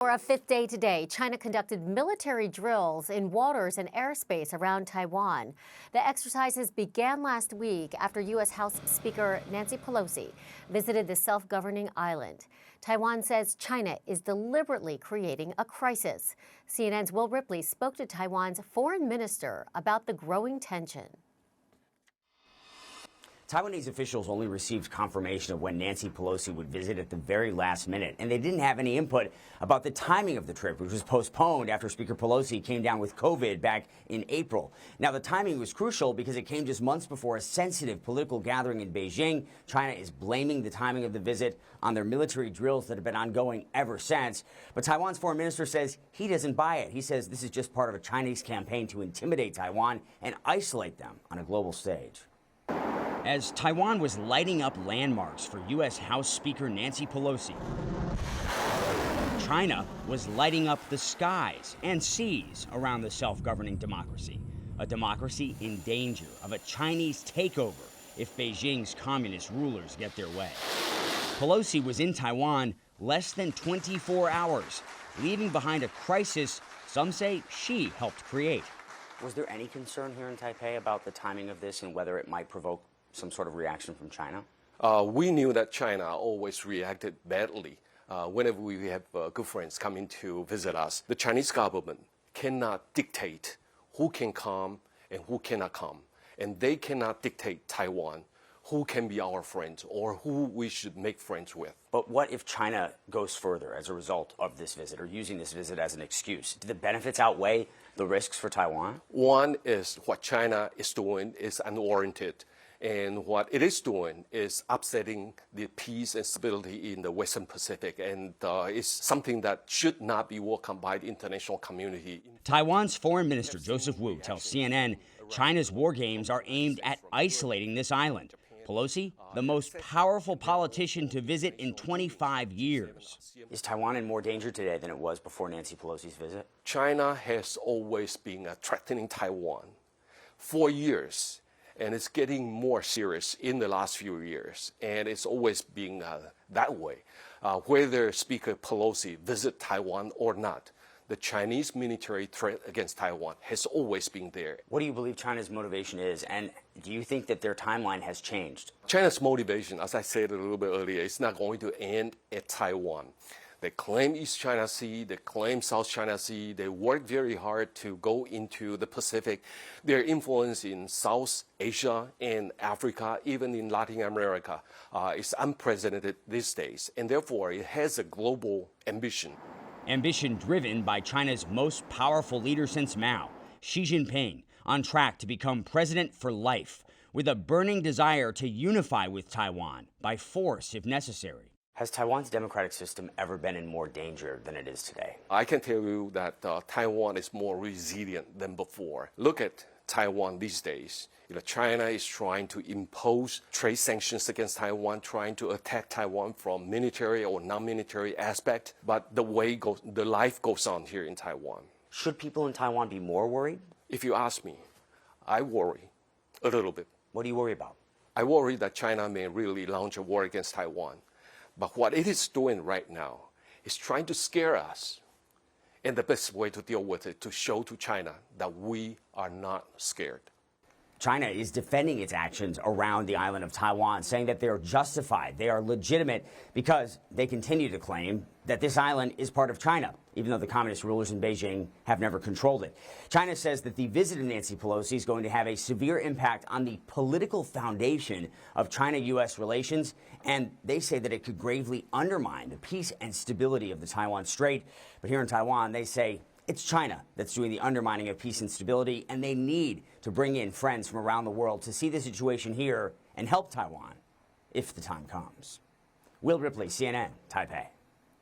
For a fifth day today, China conducted military drills in waters and airspace around Taiwan. The exercises began last week after U.S. House Speaker Nancy Pelosi visited the self-governing island. Taiwan says China is deliberately creating a crisis. CNN's Will Ripley spoke to Taiwan's foreign minister about the growing tension. Taiwanese officials only received confirmation of when Nancy Pelosi would visit at the very last minute, and they didn't have any input about the timing of the trip, which was postponed after Speaker Pelosi came down with COVID back in April. Now, the timing was crucial because it came just months before a sensitive political gathering in Beijing. China is blaming the timing of the visit on their military drills that have been ongoing ever since. But Taiwan's foreign minister says he doesn't buy it. He says this is just part of a Chinese campaign to intimidate Taiwan and isolate them on a global stage. As Taiwan was lighting up landmarks for U.S. House Speaker Nancy Pelosi, China was lighting up the skies and seas around the self-governing democracy, a democracy in danger of a Chinese takeover if Beijing's communist rulers get their way. Pelosi was in Taiwan less than 24 hours, leaving behind a crisis some say she helped create. Was there any concern here in Taipei about the timing of this and whether it might provoke some sort of reaction from China? We knew that China always reacted badly whenever we have good friends coming to visit us. The Chinese government cannot dictate who can come and who cannot come. And they cannot dictate Taiwan who can be our friends or who we should make friends with. But what if China goes further as a result of this visit or using this visit as an excuse? Do the benefits outweigh the risks for Taiwan? One is what China is doing is unwarranted. And what it is doing is upsetting the peace and stability in the Western Pacific, and it's something that should not be welcomed by the international community. Taiwan's Foreign Minister Joseph Wu tells CNN China's war games are aimed at isolating this island. Pelosi, the most powerful politician to visit in 25 years. Is Taiwan in more danger today than it was before Nancy Pelosi's visit? China has always been threatening Taiwan for years. And it's getting more serious in the last few years. And it's always been that way. Whether Speaker Pelosi visit Taiwan or not, the Chinese military threat against Taiwan has always been there. What do you believe China's motivation is? And do you think that their timeline has changed? China's motivation, as I said a little bit earlier, is not going to end at Taiwan. They claim East China Sea, they claim South China Sea, they work very hard to go into the Pacific. Their influence in South Asia and Africa, even in Latin America, is unprecedented these days, and therefore it has a global ambition. Ambition driven by China's most powerful leader since Mao, Xi Jinping, on track to become president for life, with a burning desire to unify with Taiwan by force if necessary. Has Taiwan's democratic system ever been in more danger than it is today? I can tell you that Taiwan is more resilient than before. Look at Taiwan these days. China is trying to impose trade sanctions against Taiwan, trying to attack Taiwan from military or non-military aspect. But the life goes on here in Taiwan. Should people in Taiwan be more worried? If you ask me, I worry a little bit. What do you worry about? I worry that China may really launch a war against Taiwan. But what it is doing right now is trying to scare us. And the best way to deal with it, to show to China that we are not scared. China is defending its actions around the island of Taiwan, saying that they are justified, they are legitimate, because they continue to claim that this island is part of China, even though the communist rulers in Beijing have never controlled it. China says that the visit of Nancy Pelosi is going to have a severe impact on the political foundation of China-U.S. relations, and they say that it could gravely undermine the peace and stability of the Taiwan Strait. But here in Taiwan, they say it's China that's doing the undermining of peace and stability, and they need to bring in friends from around the world to see the situation here and help Taiwan if the time comes. Will Ripley, CNN, Taipei.